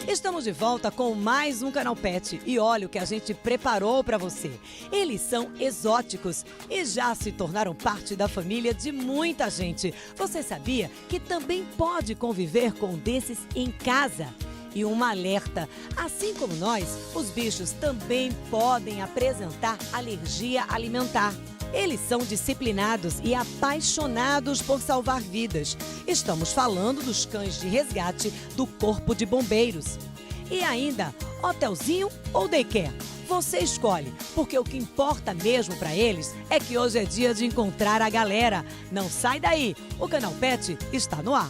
Estamos de volta com mais um Canal Pet e olha o que a gente preparou para você. Eles são exóticos e já se tornaram parte da família de muita gente. Você sabia que também pode conviver com um desses em casa? E um alerta, assim como nós, os bichos também podem apresentar alergia alimentar. Eles são disciplinados e apaixonados por salvar vidas. Estamos falando dos cães de resgate do Corpo de Bombeiros. E ainda, hotelzinho ou daycare? Você escolhe, porque o que importa mesmo para eles é que hoje é dia de encontrar a galera. Não sai daí, o Canal Pet está no ar.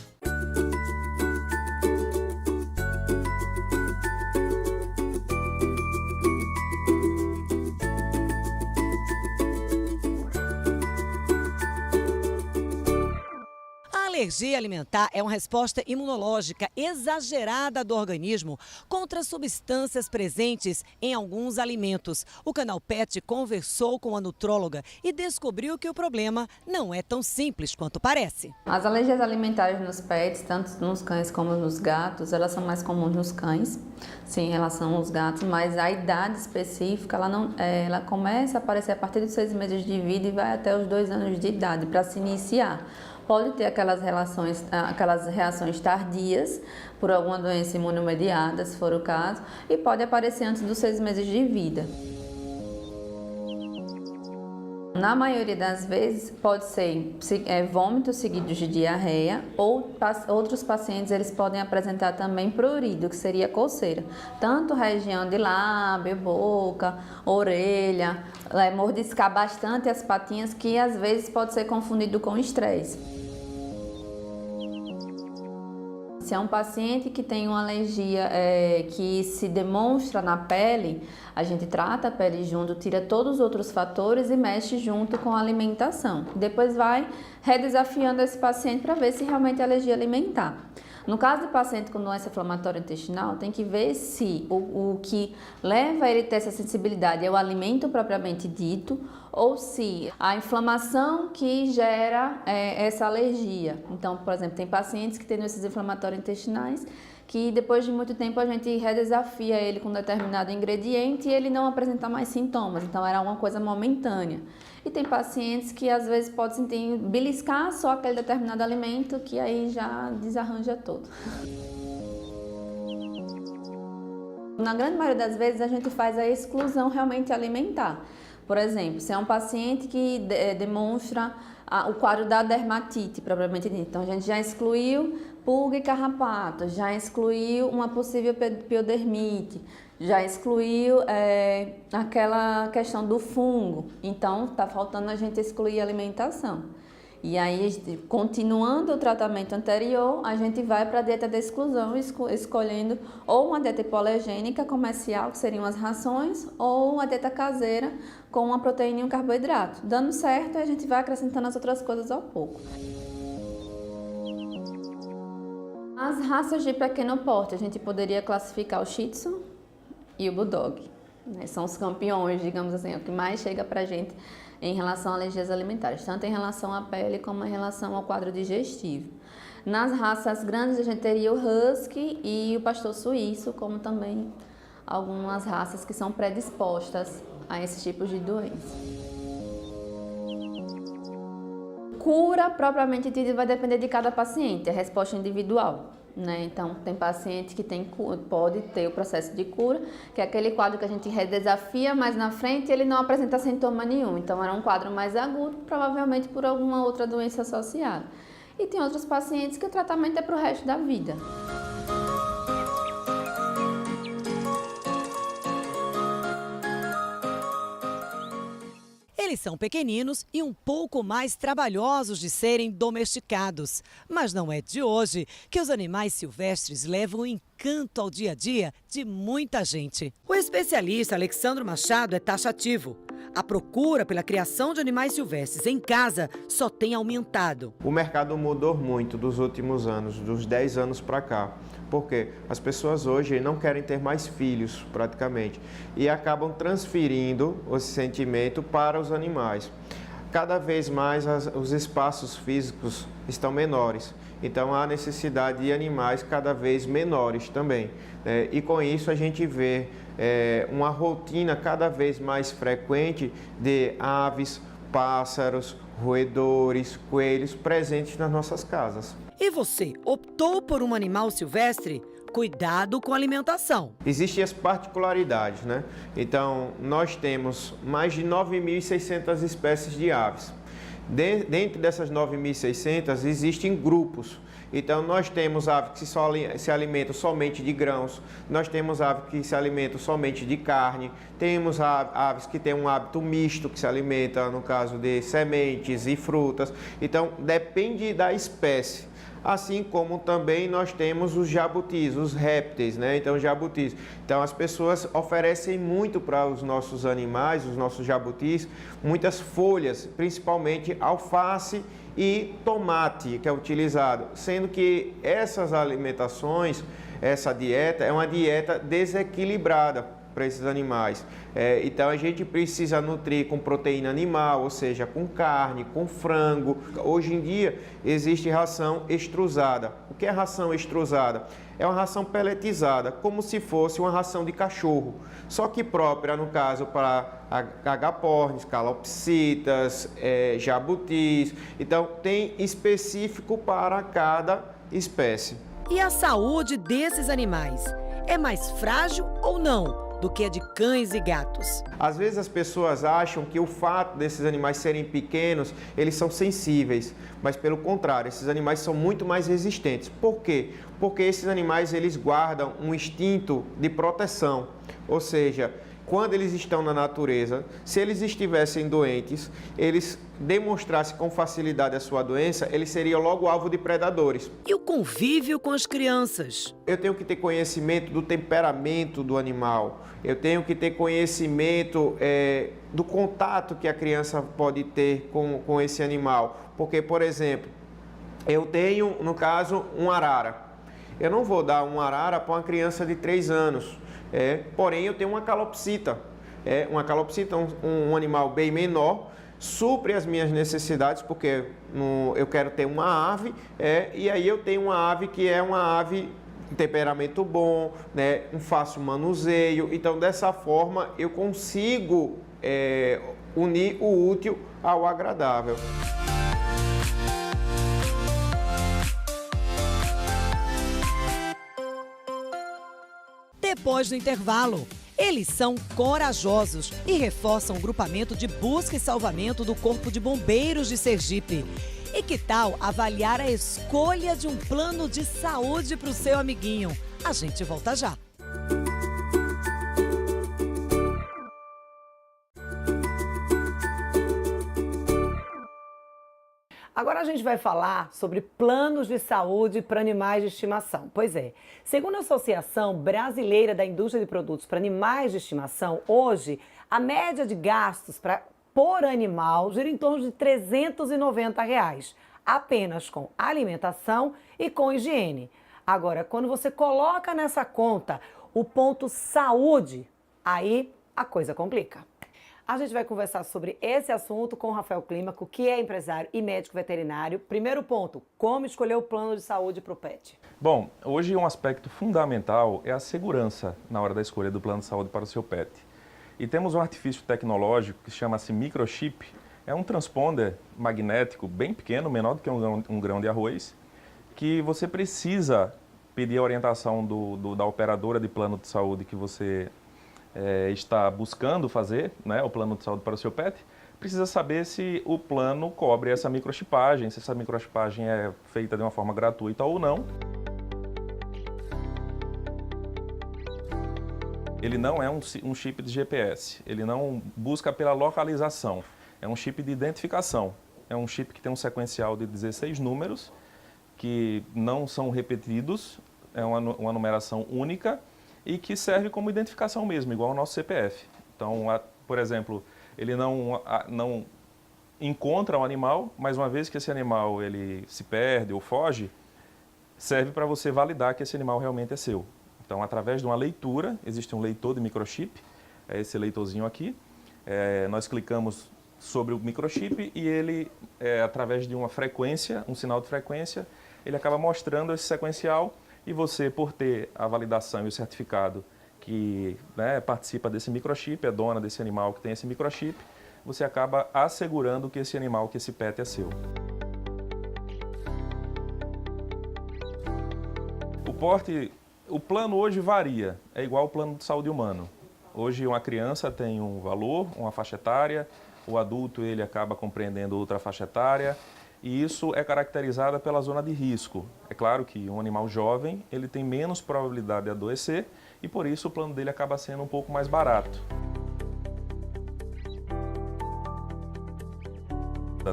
A alergia alimentar é uma resposta imunológica exagerada do organismo contra substâncias presentes em alguns alimentos. O Canal Pet conversou com a nutróloga e descobriu que o problema não é tão simples quanto parece. As alergias alimentares nos pets, tanto nos cães como nos gatos, elas são mais comuns nos cães, sim, em relação aos gatos, mas a idade específica ela começa a aparecer a partir dos 6 meses de vida e vai até os 2 anos de idade para se iniciar. Pode ter aquelas reações tardias por alguma doença imunomediada, se for o caso, e pode aparecer antes dos 6 meses de vida. Na maioria das vezes pode ser vômitos seguidos de diarreia ou outros pacientes eles podem apresentar também prurido, que seria coceira. Tanto região de lábio, boca, orelha, mordiscar bastante as patinhas, que às vezes pode ser confundido com estresse. Se é um paciente que tem uma alergia que se demonstra na pele, a gente trata a pele junto, tira todos os outros fatores e mexe junto com a alimentação. Depois vai redesafiando esse paciente para ver se realmente é alergia alimentar. No caso do paciente com doença inflamatória intestinal, tem que ver se o que leva ele a ter essa sensibilidade é o alimento propriamente dito ou se a inflamação que gera essa alergia. Então, por exemplo, tem pacientes que têm doenças inflamatórias intestinais que depois de muito tempo a gente redesafia ele com um determinado ingrediente e ele não apresenta mais sintomas, então era uma coisa momentânea. E tem pacientes que às vezes pode sentir beliscar só aquele determinado alimento que aí já desarranja todo. Na grande maioria das vezes a gente faz a exclusão realmente alimentar. Por exemplo, se é um paciente que demonstra o quadro da dermatite, propriamente dito, então a gente já excluiu pulga e carrapato, já excluiu uma possível piodermite, já excluiu aquela questão do fungo, então está faltando a gente excluir a alimentação. E aí, continuando o tratamento anterior, a gente vai para a dieta de exclusão, escolhendo ou uma dieta hipoalergênica comercial, que seriam as rações, ou uma dieta caseira com uma proteína e um carboidrato. Dando certo, a gente vai acrescentando as outras coisas ao pouco. As raças de pequeno porte, a gente poderia classificar o Shih Tzu e o Bulldog. São os campeões, digamos assim, o que mais chega para a gente em relação a alergias alimentares, tanto em relação à pele como em relação ao quadro digestivo. Nas raças grandes, a gente teria o Husky e o Pastor Suíço, como também algumas raças que são predispostas a esses tipos de doença. Cura, propriamente dita, vai depender de cada paciente, é resposta individual. Então, tem paciente que pode ter o processo de cura, que é aquele quadro que a gente redesafia, mas na frente ele não apresenta sintoma nenhum. Então, era um quadro mais agudo, provavelmente por alguma outra doença associada. E tem outros pacientes que o tratamento é para o resto da vida. Eles são pequeninos e um pouco mais trabalhosos de serem domesticados. Mas não é de hoje que os animais silvestres levam um encanto ao dia a dia de muita gente. O especialista Alexandro Machado é taxativo. A procura pela criação de animais silvestres em casa só tem aumentado. O mercado mudou muito dos últimos anos, dos 10 anos para cá. Porque as pessoas hoje não querem ter mais filhos, praticamente, e acabam transferindo esse sentimento para os animais. Cada vez mais os espaços físicos estão menores. Então há necessidade de animais cada vez menores também. E com isso a gente vê uma rotina cada vez mais frequente de aves, pássaros, roedores, coelhos presentes nas nossas casas. E você, optou por um animal silvestre? Cuidado com a alimentação. Existem as particularidades, né? Então, nós temos mais de 9.600 espécies de aves. Dentro dessas 9.600, existem grupos. Então, nós temos aves que se alimentam somente de grãos, nós temos aves que se alimentam somente de carne, temos aves que têm um hábito misto, que se alimenta, no caso de sementes e frutas. Então, depende da espécie. Assim como também nós temos os jabutis, os répteis, né? Então, jabutis. Então, as pessoas oferecem muito para os nossos animais, os nossos jabutis, muitas folhas, principalmente alface e tomate, que é utilizado. Sendo que essas alimentações, essa dieta, é uma dieta desequilibrada para esses animais. Então a gente precisa nutrir com proteína animal, ou seja, com carne, com frango. Hoje em dia existe ração extrusada. O que é ração extrusada? É uma ração peletizada, como se fosse uma ração de cachorro, só que própria, no caso, para agapornis, calopsitas, jabutis. Então tem específico para cada espécie. E a saúde desses animais é mais frágil ou não do que a de cães e gatos? Às vezes as pessoas acham que o fato desses animais serem pequenos, eles são sensíveis, mas pelo contrário, esses animais são muito mais resistentes. Por quê? Porque esses animais eles guardam um instinto de proteção, ou seja, quando eles estão na natureza, se eles estivessem doentes, eles demonstrassem com facilidade a sua doença, eles seriam logo alvo de predadores. E o convívio com as crianças? Eu tenho que ter conhecimento do temperamento do animal, eu tenho que ter conhecimento do contato que a criança pode ter com esse animal. Porque, por exemplo, eu tenho, no caso, um arara. Eu não vou dar um arara para uma criança de 3 anos. Porém, eu tenho uma calopsita. Uma calopsita é um animal bem menor, supre as minhas necessidades, porque eu quero ter uma ave, e aí eu tenho uma ave que é uma ave de temperamento bom, né, um fácil manuseio. Então, dessa forma, eu consigo unir o útil ao agradável. Depois do intervalo, eles são corajosos e reforçam o grupamento de busca e salvamento do Corpo de Bombeiros de Sergipe. E que tal avaliar a escolha de um plano de saúde para o seu amiguinho? A gente volta já. Agora a gente vai falar sobre planos de saúde para animais de estimação. Pois é, segundo a Associação Brasileira da Indústria de Produtos para Animais de Estimação, hoje a média de gastos por animal gira em torno de R$ 390, apenas com alimentação e com higiene. Agora, quando você coloca nessa conta o ponto saúde, aí a coisa complica. A gente vai conversar sobre esse assunto com o Rafael Clímaco, que é empresário e médico veterinário. Primeiro ponto, como escolher o plano de saúde para o pet? Bom, hoje um aspecto fundamental é a segurança na hora da escolha do plano de saúde para o seu pet. E temos um artifício tecnológico que chama-se microchip. É um transponder magnético bem pequeno, menor do que um grão de arroz, que você precisa pedir a orientação da operadora de plano de saúde que você está buscando fazer, né, o plano de saúde para o seu pet, precisa saber se o plano cobre essa microchipagem, se essa microchipagem é feita de uma forma gratuita ou não. Ele não é um chip de GPS, ele não busca pela localização, é um chip de identificação. É um chip que tem um sequencial de 16 números, que não são repetidos, é uma numeração única, e que serve como identificação mesmo, igual ao nosso CPF. Então, por exemplo, ele não encontra um animal, mas uma vez que esse animal ele se perde ou foge, serve para você validar que esse animal realmente é seu. Então, através de uma leitura, existe um leitor de microchip, é esse leitorzinho aqui, nós clicamos sobre o microchip e ele, através de uma frequência, um sinal de frequência, ele acaba mostrando esse sequencial e você, por ter a validação e o certificado que, né, participa desse microchip, é dona desse animal que tem esse microchip, você acaba assegurando que esse animal, que esse pet é seu. O plano hoje varia, é igual ao plano de saúde humano. Hoje uma criança tem um valor, uma faixa etária, o adulto ele acaba compreendendo outra faixa etária e isso é caracterizado pela zona de risco. É claro que um animal jovem ele tem menos probabilidade de adoecer e por isso o plano dele acaba sendo um pouco mais barato.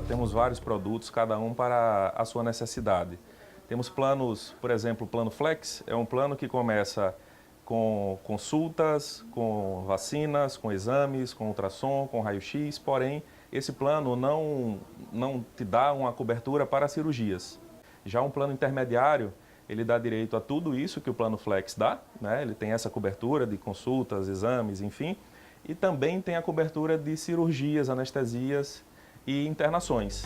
Temos vários produtos, cada um para a sua necessidade. Temos planos, por exemplo, o plano Flex é um plano que começa com consultas, com vacinas, com exames, com ultrassom, com raio-x, porém esse plano não te dá uma cobertura para cirurgias. Já um plano intermediário, ele dá direito a tudo isso que o plano Flex dá, né? Ele tem essa cobertura de consultas, exames, enfim, e também tem a cobertura de cirurgias, anestesias e internações.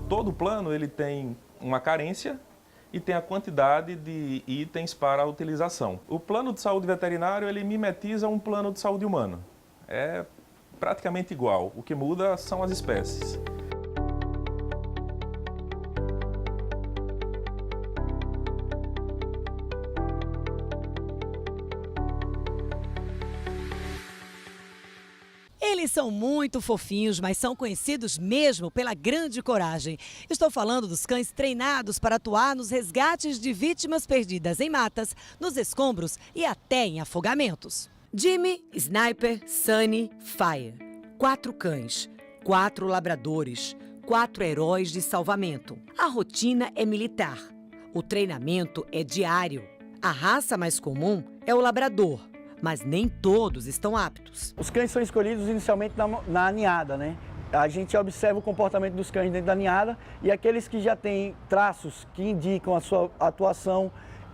Todo plano ele tem uma carência e tem a quantidade de itens para a utilização. O plano de saúde veterinário ele mimetiza um plano de saúde humano. É praticamente igual, o que muda são as espécies. Eles são muito fofinhos, mas são conhecidos mesmo pela grande coragem. Estou falando dos cães treinados para atuar nos resgates de vítimas perdidas em matas, nos escombros e até em afogamentos. Jimmy, Sniper, Sunny, Fire. 4 cães, 4 labradores, 4 heróis de salvamento. A rotina é militar. O treinamento é diário. A raça mais comum é o labrador, mas nem todos estão aptos. Os cães são escolhidos inicialmente na ninhada, né? A gente observa o comportamento dos cães dentro da ninhada e aqueles que já têm traços que indicam a sua atuação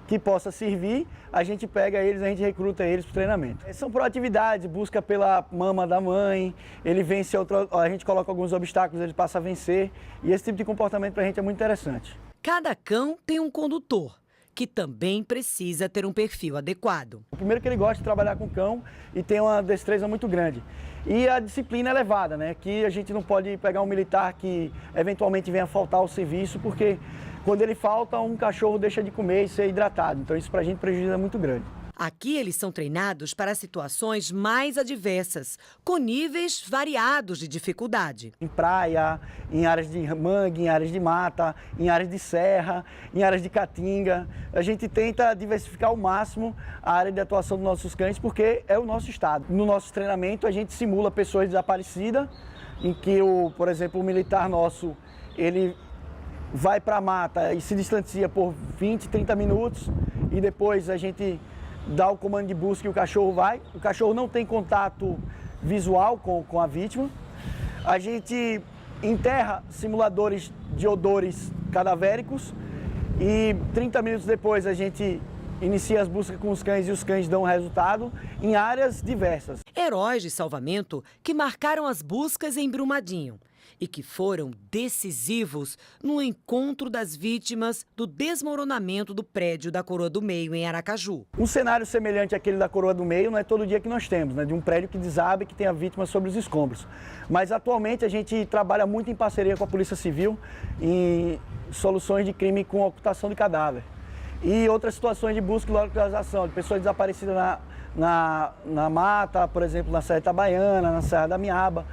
que possa servir, a gente pega eles, a gente recruta eles para o treinamento. São por atividades, busca pela mama da mãe, ele vence a gente coloca alguns obstáculos, ele passa a vencer e esse tipo de comportamento para a gente é muito interessante. Cada cão tem um condutor, que também precisa ter um perfil adequado. O primeiro que ele gosta de trabalhar com cão e tem uma destreza muito grande. E a disciplina elevada, né? Que a gente não pode pegar um militar que eventualmente venha faltar ao serviço, porque quando ele falta, um cachorro deixa de comer e ser hidratado. Então isso pra gente prejuízo muito grande. Aqui eles são treinados para situações mais adversas, com níveis variados de dificuldade. Em praia, em áreas de mangue, em áreas de mata, em áreas de serra, em áreas de caatinga. A gente tenta diversificar ao máximo a área de atuação dos nossos cães, porque é o nosso estado. No nosso treinamento, a gente simula pessoas desaparecidas, em que, por exemplo, o militar nosso, ele vai para a mata e se distancia por 20, 30 minutos e depois a gente dá o comando de busca e o cachorro vai. O cachorro não tem contato visual com a vítima. A gente enterra simuladores de odores cadavéricos e 30 minutos depois a gente inicia as buscas com os cães e os cães dão resultado em áreas diversas. Heróis de salvamento que marcaram as buscas em Brumadinho e que foram decisivos no encontro das vítimas do desmoronamento do prédio da Coroa do Meio em Aracaju. Um cenário semelhante àquele da Coroa do Meio não é todo dia que nós temos, né? De um prédio que desaba e que tem a vítima sobre os escombros. Mas atualmente a gente trabalha muito em parceria com a Polícia Civil em soluções de crime com ocultação de cadáver. E outras situações de busca e localização de pessoas desaparecidas na mata, por exemplo, na Serra Itabaiana, na Serra da Miaba.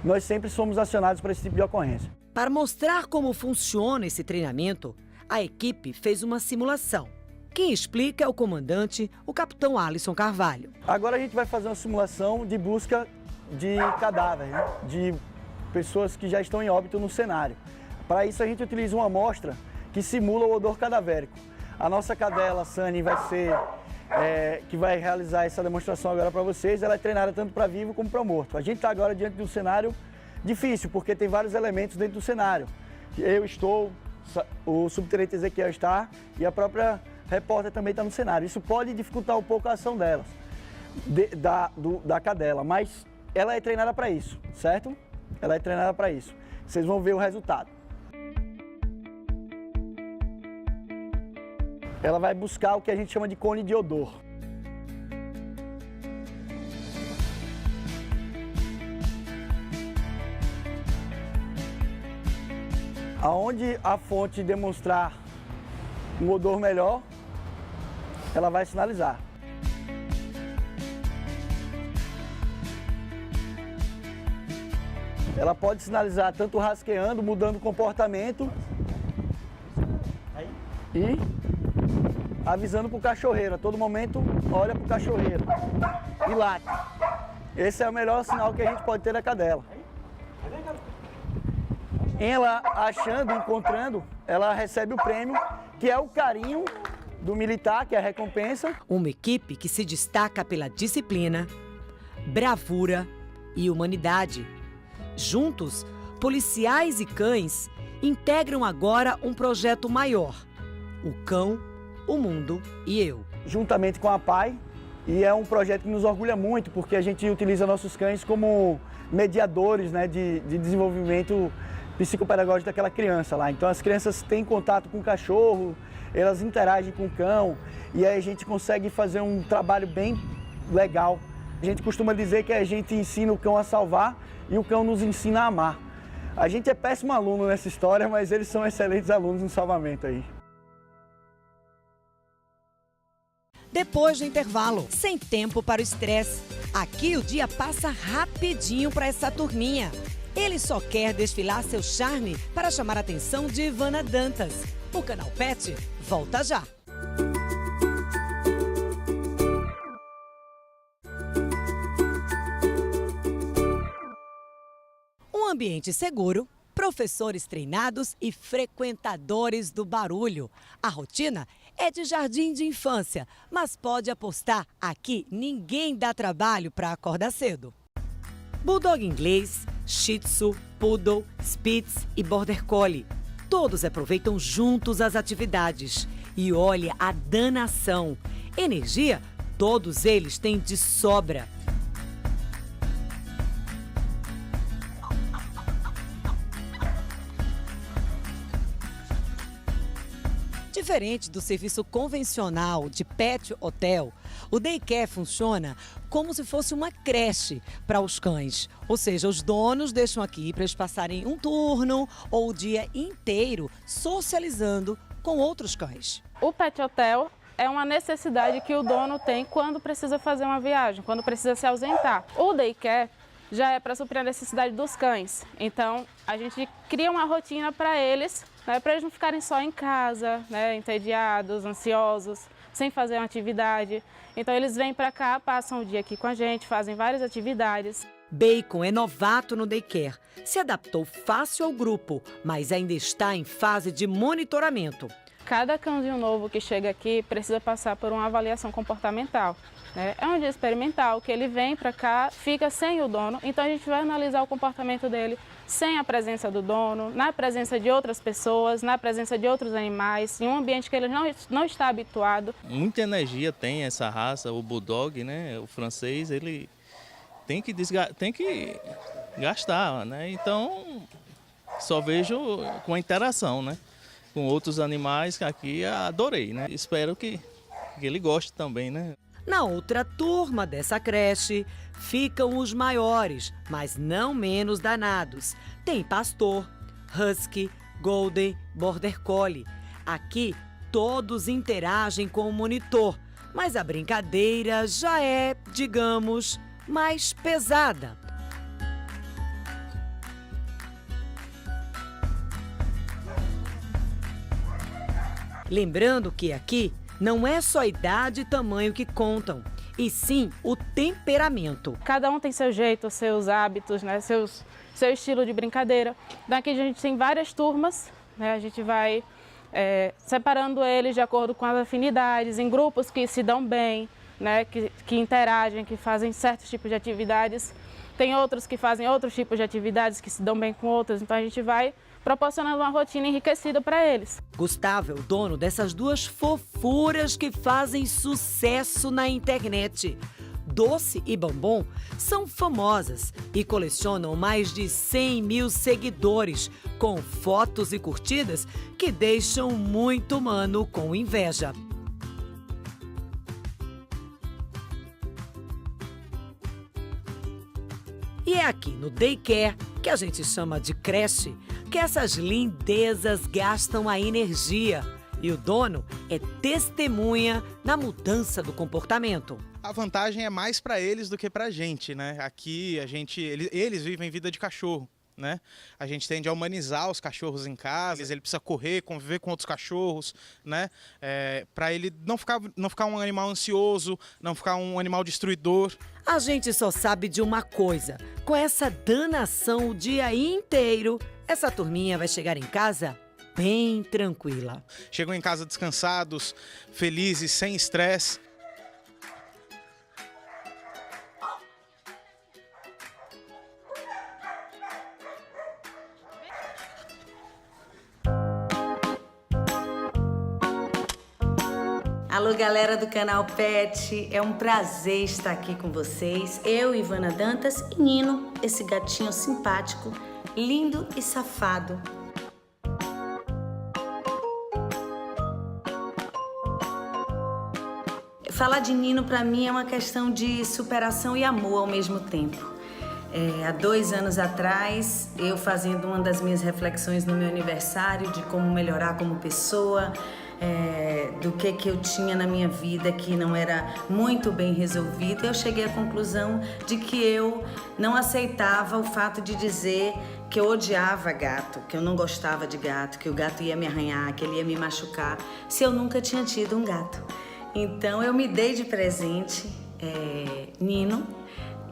Nós sempre somos acionados para esse tipo de ocorrência. Para mostrar como funciona esse treinamento, a equipe fez uma simulação. Quem explica é o comandante, o capitão Alisson Carvalho. Agora a gente vai fazer uma simulação de busca de cadáver, né? De pessoas que já estão em óbito no cenário. Para isso a gente utiliza uma amostra que simula o odor cadavérico. A nossa cadela, Sunny, que vai realizar essa demonstração agora para vocês, ela é treinada tanto para vivo como para morto. A gente está agora diante de um cenário difícil, porque tem vários elementos dentro do cenário. Eu estou, o subtenente Ezequiel está e a própria repórter também está no cenário. Isso pode dificultar um pouco a ação delas. da cadela, mas ela é treinada para isso, certo? Ela é treinada para isso. Vocês vão ver o resultado. Ela vai buscar o que a gente chama de cone de odor. Aonde a fonte demonstrar um odor melhor, ela vai sinalizar. Ela pode sinalizar tanto rasqueando, mudando o comportamento e avisando para o cachorreiro. A todo momento olha para o cachorreiro e late. Esse é o melhor sinal que a gente pode ter da cadela. Ela achando, encontrando, ela recebe o prêmio, que é o carinho do militar, que é a recompensa. Uma equipe que se destaca pela disciplina, bravura e humanidade. Juntos, policiais e cães integram agora um projeto maior: o cão, o mundo e eu. Juntamente com a PAI, e é um projeto que nos orgulha muito, porque a gente utiliza nossos cães como mediadores, né, de desenvolvimento psicopedagógico daquela criança lá. Então as crianças têm contato com o cachorro, elas interagem com o cão, e aí a gente consegue fazer um trabalho bem legal. A gente costuma dizer que a gente ensina o cão a salvar e o cão nos ensina a amar. A gente é péssimo aluno nessa história, mas eles são excelentes alunos no salvamento aí. Depois do intervalo, sem tempo para o estresse. Aqui o dia passa rapidinho para essa turminha. Ele só quer desfilar seu charme para chamar a atenção de Ivana Dantas. O Canal Pet volta já. Um ambiente seguro, professores treinados e frequentadores do barulho. A rotina é de jardim de infância, mas pode apostar, aqui ninguém dá trabalho para acordar cedo. Bulldog inglês, Shih Tzu, Poodle, Spitz e Border Collie. Todos aproveitam juntos as atividades. E olha a danação. Energia, todos eles têm de sobra. Diferente do serviço convencional de pet hotel, o daycare funciona como se fosse uma creche para os cães. Ou seja, os donos deixam aqui para eles passarem um turno ou o dia inteiro socializando com outros cães. O pet hotel é uma necessidade que o dono tem quando precisa fazer uma viagem, quando precisa se ausentar. O daycare já é para suprir a necessidade dos cães. Então, a gente cria uma rotina para eles, né, para eles não ficarem só em casa, né, entediados, ansiosos, sem fazer uma atividade. Então, eles vêm para cá, passam o dia aqui com a gente, fazem várias atividades. Bacon é novato no daycare. Se adaptou fácil ao grupo, mas ainda está em fase de monitoramento. Cada cãozinho novo que chega aqui precisa passar por uma avaliação comportamental. É um dia experimental que ele vem para cá, fica sem o dono, então a gente vai analisar o comportamento dele sem a presença do dono, na presença de outras pessoas, na presença de outros animais, em um ambiente que ele não está habituado. Muita energia tem essa raça, o Bulldog, né? O francês, ele tem que gastar, né? Então, só vejo com a interação, né? Com outros animais que aqui adorei, né? Espero que ele goste também, né? Na outra turma dessa creche ficam os maiores, mas não menos danados. Tem pastor, husky, golden, border collie. Aqui todos interagem com o monitor, mas a brincadeira já é, digamos, mais pesada. Lembrando que aqui não é só idade e tamanho que contam, e sim o temperamento. Cada um tem seu jeito, seus hábitos, né, seu estilo de brincadeira. Daqui a gente tem várias turmas, né, a gente vai separando eles de acordo com as afinidades, em grupos que se dão bem, né, que interagem, que fazem certos tipos de atividades. Tem outros que fazem outros tipos de atividades que se dão bem com outros, então a gente vai proporcionando uma rotina enriquecida para eles. Gustavo é o dono dessas duas fofuras que fazem sucesso na internet. Doce e Bombom são famosas e colecionam mais de 100 mil seguidores, com fotos e curtidas que deixam muito humano com inveja. E é aqui no daycare, que a gente chama de creche, que essas lindezas gastam a energia. E o dono é testemunha na mudança do comportamento. A vantagem é mais para eles do que para a gente, né? Aqui eles vivem vida de cachorro, né? A gente tende a humanizar os cachorros em casa, ele precisa correr, conviver com outros cachorros, né? Para ele não ficar um animal ansioso, não ficar um animal destruidor. A gente só sabe de uma coisa: com essa danação o dia inteiro, essa turminha vai chegar em casa bem tranquila. Chegam em casa descansados, felizes, sem estresse. Alô, galera do canal Pet, é um prazer estar aqui com vocês. Eu, Ivana Dantas, e Nino, esse gatinho simpático, lindo e safado. Falar de Nino para mim é uma questão de superação e amor ao mesmo tempo. Há 2 anos atrás, eu fazendo uma das minhas reflexões no meu aniversário de como melhorar como pessoa, do que eu tinha na minha vida que não era muito bem resolvido, eu cheguei à conclusão de que eu não aceitava o fato de dizer que eu odiava gato, que eu não gostava de gato, que o gato ia me arranhar, que ele ia me machucar, se eu nunca tinha tido um gato. Então eu me dei de presente Nino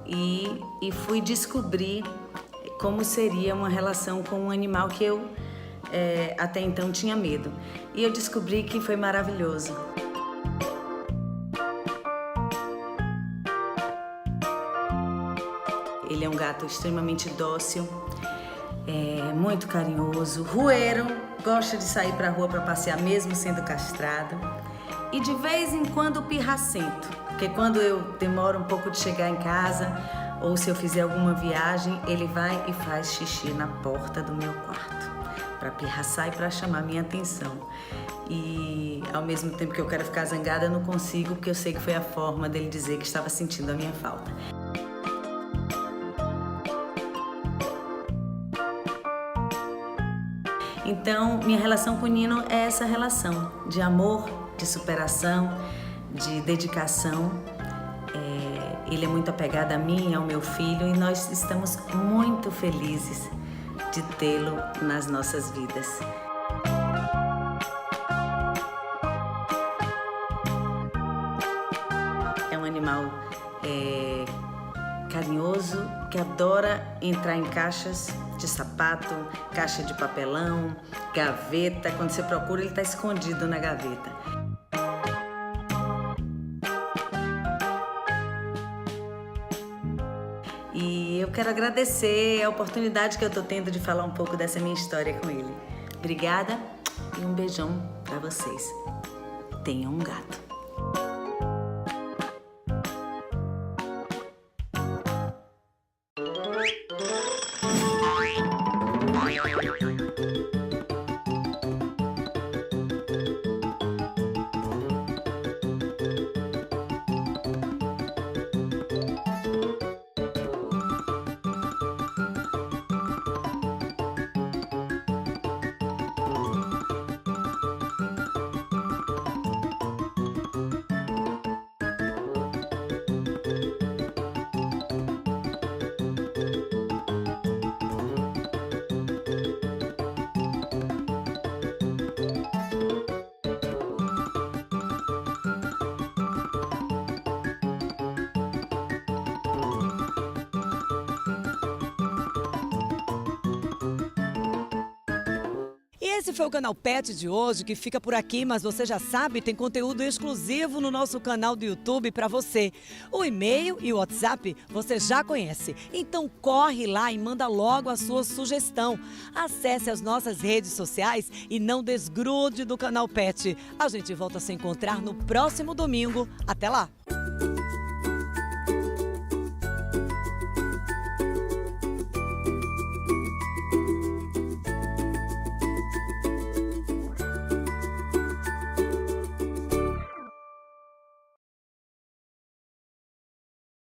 e fui descobrir como seria uma relação com um animal que eu até então tinha medo. E eu descobri que foi maravilhoso. Ele é um gato extremamente dócil, muito carinhoso, rueiro, gosta de sair para a rua para passear mesmo sendo castrado. E de vez em quando pirracento, porque quando eu demoro um pouco de chegar em casa ou se eu fizer alguma viagem, ele vai e faz xixi na porta do meu quarto para pirraçar e para chamar minha atenção. E ao mesmo tempo que eu quero ficar zangada, eu não consigo, porque eu sei que foi a forma dele dizer que estava sentindo a minha falta. Então, minha relação com o Nino é essa relação de amor, de superação, de dedicação. Ele é muito apegado a mim e ao meu filho e nós estamos muito felizes de tê-lo nas nossas vidas. É um animal carinhoso, que adora entrar em caixas de sapato, caixa de papelão, gaveta. Quando você procura, ele está escondido na gaveta. E eu quero agradecer a oportunidade que eu estou tendo de falar um pouco dessa minha história com ele. Obrigada e um beijão para vocês. Tenham um gato. Esse foi o Canal Pet de hoje, que fica por aqui, mas você já sabe, tem conteúdo exclusivo no nosso canal do YouTube para você. O e-mail e o WhatsApp você já conhece, então corre lá e manda logo a sua sugestão. Acesse as nossas redes sociais e não desgrude do Canal Pet. A gente volta a se encontrar no próximo domingo. Até lá!